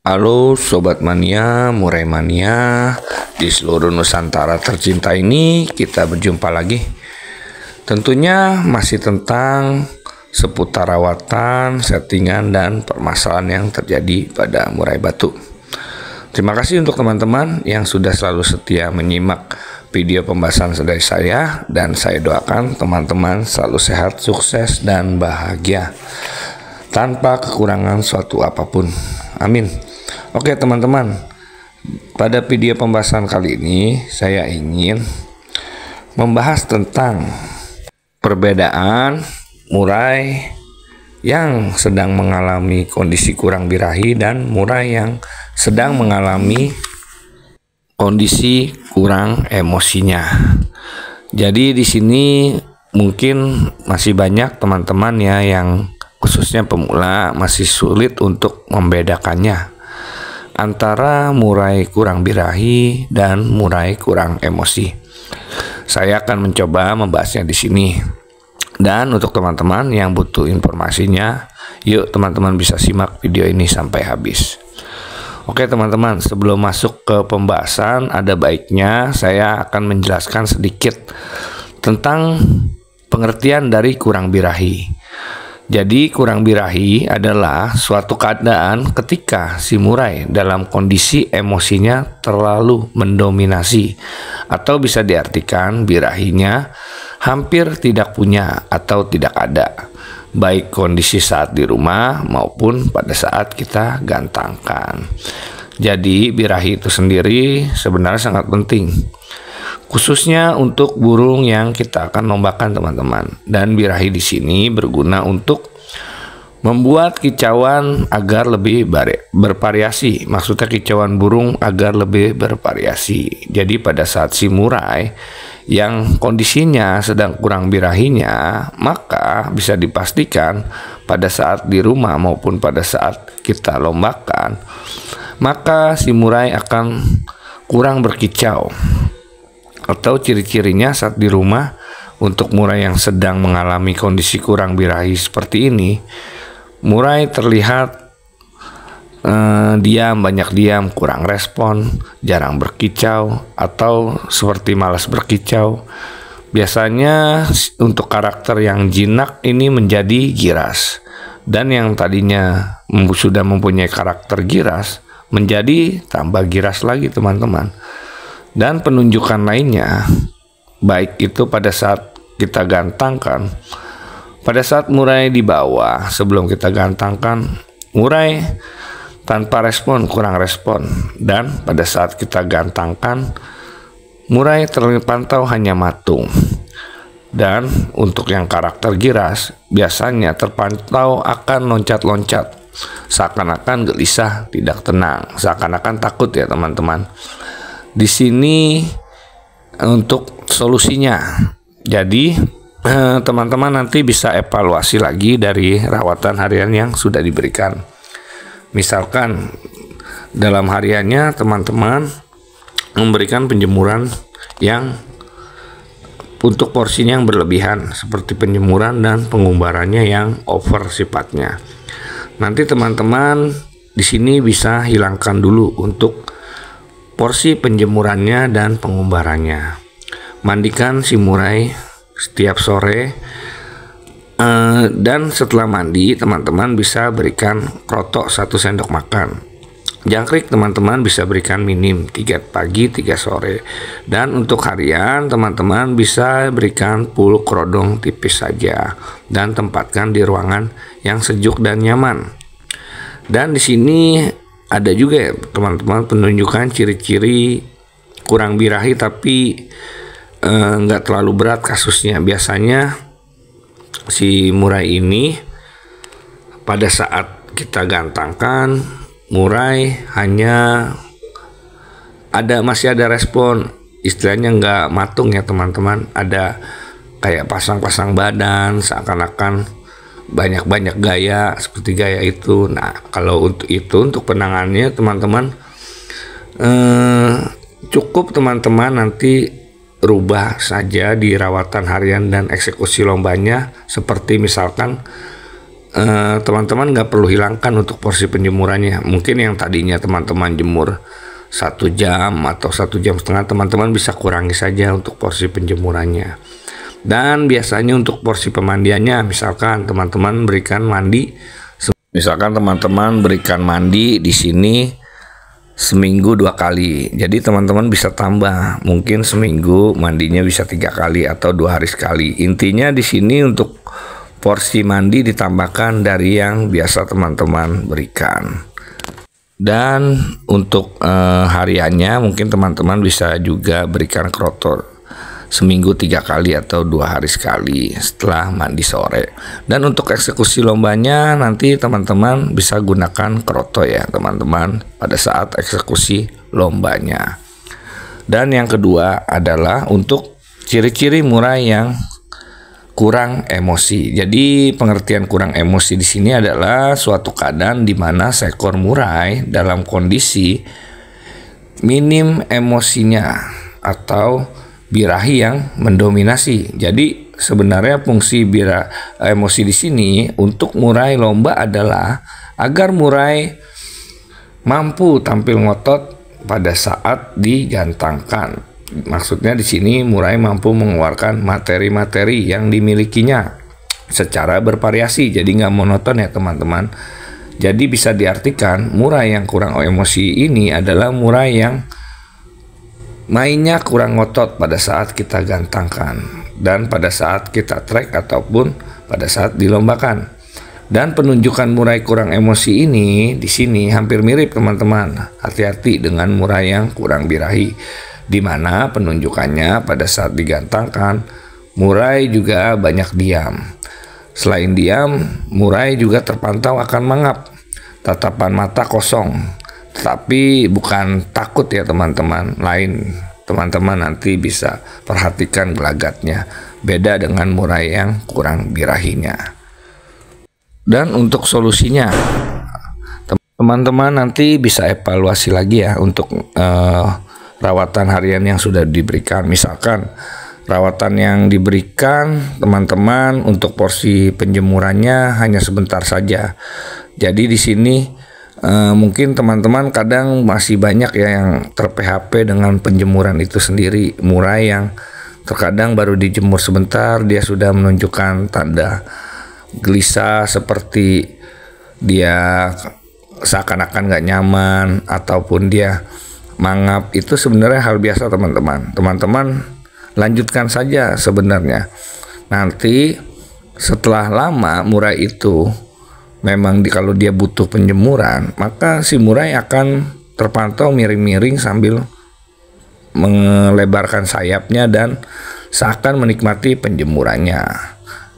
Halo Sobat Mania, Murai Mania di seluruh Nusantara tercinta ini, kita berjumpa lagi. Tentunya masih tentang seputar rawatan, settingan, dan permasalahan yang terjadi pada murai batu. Terima kasih untuk teman-teman yang sudah selalu setia menyimak video pembahasan dari saya, dan saya doakan teman-teman selalu sehat, sukses, dan bahagia tanpa kekurangan suatu apapun. Amin. Oke teman-teman, pada video pembahasan kali ini saya ingin membahas tentang perbedaan murai yang sedang mengalami kondisi kurang birahi dan murai yang sedang mengalami kondisi kurang emosinya. Jadi di sini mungkin masih banyak teman-teman ya yang khususnya pemula masih sulit untuk membedakannya antara murai kurang birahi dan murai kurang emosi. Saya akan mencoba membahasnya di sini. Dan untuk teman-teman yang butuh informasinya, yuk teman-teman bisa simak video ini sampai habis. Oke teman-teman, sebelum masuk ke pembahasan, ada baiknya saya akan menjelaskan sedikit tentang pengertian dari kurang birahi. Jadi kurang birahi adalah suatu keadaan ketika si murai dalam kondisi emosinya terlalu mendominasi, atau bisa diartikan birahinya hampir tidak punya atau tidak ada, baik kondisi saat di rumah maupun pada saat kita gantangkan. Jadi birahi itu sendiri sebenarnya sangat penting, khususnya untuk burung yang kita akan lombakan teman-teman. Dan birahi di sini berguna untuk membuat kicauan agar lebih bervariasi. Maksudnya kicauan burung agar lebih bervariasi. Jadi pada saat si murai yang kondisinya sedang kurang birahinya, maka bisa dipastikan pada saat di rumah maupun pada saat kita lombakan, maka si murai akan kurang berkicau. Atau ciri-cirinya saat di rumah untuk murai yang sedang mengalami kondisi kurang birahi seperti ini, murai terlihat banyak diam, kurang respon, jarang berkicau, atau seperti malas berkicau. Biasanya untuk karakter yang jinak ini menjadi giras, dan yang tadinya sudah mempunyai karakter giras menjadi tambah giras lagi teman-teman. Dan penunjukan lainnya, baik itu pada saat kita gantangkan, pada saat murai di bawah sebelum kita gantangkan, murai tanpa respon, kurang respon. Dan pada saat kita gantangkan, murai terpantau hanya matung. Dan untuk yang karakter giras, biasanya terpantau akan loncat-loncat, seakan-akan gelisah, tidak tenang, seakan-akan takut ya teman-teman. Di sini untuk solusinya, jadi teman-teman nanti bisa evaluasi lagi dari rawatan harian yang sudah diberikan. Misalkan dalam hariannya teman-teman memberikan penjemuran yang untuk porsinya yang berlebihan, seperti penjemuran dan pengumbarannya yang over sifatnya. Nanti teman-teman di sini bisa hilangkan dulu untuk porsi penjemurannya dan pengumbarannya. Mandikan si murai setiap sore, dan setelah mandi teman-teman bisa berikan krotok 1 sendok makan. Jangkrik teman-teman bisa berikan minim 3 pagi 3 sore. Dan untuk harian teman-teman bisa berikan puluk kerodong tipis saja, dan tempatkan di ruangan yang sejuk dan nyaman. Dan di sini ada juga ya teman-teman penunjukan ciri-ciri kurang birahi tapi nggak terlalu berat kasusnya. Biasanya si murai ini pada saat kita gantangkan, murai hanya masih ada respon, istilahnya nggak matung ya teman-teman, ada kayak pasang-pasang badan, seakan-akan banyak-banyak gaya, seperti gaya itu. Nah kalau untuk itu, untuk penanganannya teman-teman cukup teman-teman nanti rubah saja di rawatan harian dan eksekusi lombanya, seperti misalkan teman-teman nggak perlu hilangkan untuk porsi penjemurannya. Mungkin yang tadinya teman-teman jemur 1 jam atau 1,5 jam, teman-teman bisa kurangi saja untuk porsi penjemurannya. Dan biasanya untuk porsi pemandiannya, misalkan teman-teman berikan mandi di sini seminggu 2 kali. Jadi teman-teman bisa tambah, mungkin seminggu mandinya bisa 3 kali atau 2 hari sekali. Intinya di sini untuk porsi mandi ditambahkan dari yang biasa teman-teman berikan. Dan untuk hariannya mungkin teman-teman bisa juga berikan krotor seminggu 3 kali atau 2 hari sekali setelah mandi sore. Dan untuk eksekusi lombanya nanti teman-teman bisa gunakan kroto ya teman-teman pada saat eksekusi lombanya. Dan yang kedua adalah untuk ciri-ciri murai yang kurang emosi. Jadi pengertian kurang emosi di sini adalah suatu keadaan di mana seekor murai dalam kondisi minim emosinya atau birahi yang mendominasi. Jadi sebenarnya fungsi emosi di sini untuk murai lomba adalah agar murai mampu tampil ngotot pada saat digantangkan. Maksudnya di sini murai mampu mengeluarkan materi-materi yang dimilikinya secara bervariasi, jadi nggak monoton ya teman-teman. Jadi bisa diartikan murai yang kurang emosi ini adalah murai yang mainnya kurang ngotot pada saat kita gantangkan dan pada saat kita trek ataupun pada saat dilombakan. Dan penunjukan murai kurang emosi ini di sini hampir mirip teman-teman. Hati-hati dengan murai yang kurang birahi, di mana penunjukannya pada saat digantangkan murai juga banyak diam. Selain diam, murai juga terpantau akan mangap, tatapan mata kosong. Tapi bukan takut ya teman-teman, lain teman-teman nanti bisa perhatikan gelagatnya, beda dengan murai yang kurang birahinya. Dan untuk solusinya, teman-teman nanti bisa evaluasi lagi ya untuk rawatan harian yang sudah diberikan. Misalkan rawatan yang diberikan teman-teman untuk porsi penjemurannya hanya sebentar saja. Jadi di sini mungkin teman-teman kadang masih banyak ya yang ter-PHP dengan penjemuran itu sendiri. Murai yang terkadang baru dijemur sebentar dia sudah menunjukkan tanda gelisah seperti dia seakan-akan nggak nyaman ataupun dia mangap. Itu sebenarnya hal biasa teman-teman. Teman-teman lanjutkan saja sebenarnya. Nanti setelah lama murai itu memang kalau dia butuh penjemuran, maka si murai akan terpantau miring-miring sambil melebarkan sayapnya dan seakan menikmati penjemurannya.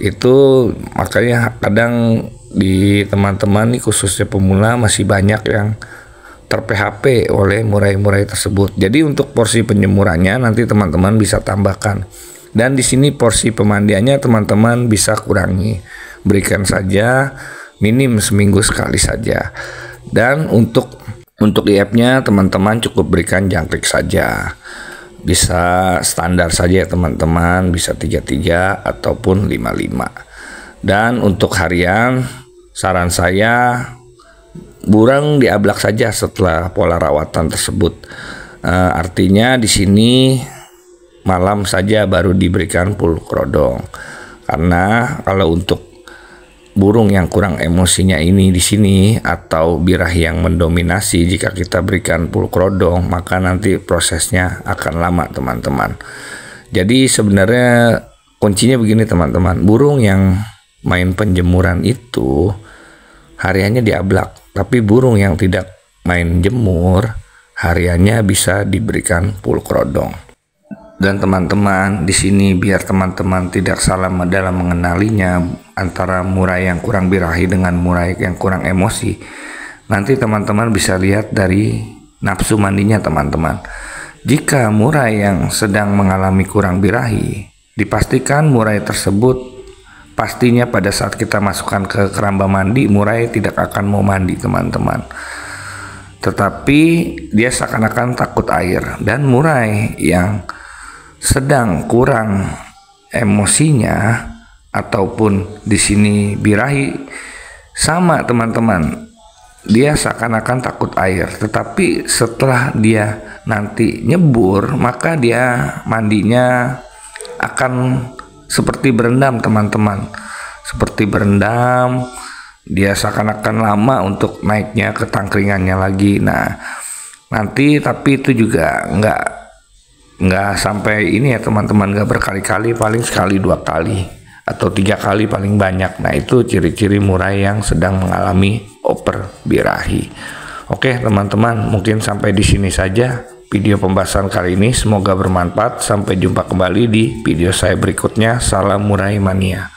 Itu makanya kadang di teman-teman nih khususnya pemula masih banyak yang ter-PHP oleh murai-murai tersebut. Jadi untuk porsi penjemurannya nanti teman-teman bisa tambahkan. Dan di sini porsi pemandiannya teman-teman bisa kurangi. Berikan saja minim seminggu sekali saja. Dan untuk IF-nya teman-teman cukup berikan jangkrik saja. Bisa standar saja ya teman-teman, bisa 33 ataupun 55. Dan untuk harian saran saya burung diablak saja setelah pola rawatan tersebut. Artinya di sini malam saja baru diberikan pulkrodong. Karena kalau untuk burung yang kurang emosinya ini di sini atau birahi yang mendominasi, jika kita berikan pulkrodong maka nanti prosesnya akan lama teman-teman. Jadi sebenarnya kuncinya begini teman-teman, burung yang main penjemuran itu hariannya diablak, tapi burung yang tidak main jemur hariannya bisa diberikan pulkrodong. Dan teman-teman di sini biar teman-teman tidak salah dalam mengenalinya antara murai yang kurang birahi dengan murai yang kurang emosi. Nanti teman-teman bisa lihat dari nafsu mandinya teman-teman. Jika murai yang sedang mengalami kurang birahi, dipastikan murai tersebut pastinya pada saat kita masukkan ke keramba mandi murai tidak akan mau mandi teman-teman. Tetapi dia seakan-akan takut air. Dan murai yang sedang kurang emosinya ataupun di sini birahi Sama teman-teman, dia seakan-akan takut air, tetapi setelah dia nanti nyebur, maka dia mandinya akan seperti berendam teman-teman. Seperti berendam, dia seakan-akan lama untuk naiknya ke tangkringannya lagi. Nah, nanti tapi itu juga nggak sampai ini ya teman-teman, nggak berkali-kali, paling sekali 2 kali atau 3 kali paling banyak. Nah, itu ciri-ciri murai yang sedang mengalami oper birahi. Oke teman-teman, mungkin sampai di sini saja video pembahasan kali ini. Semoga bermanfaat. Sampai jumpa kembali di video saya berikutnya. Salam murai mania.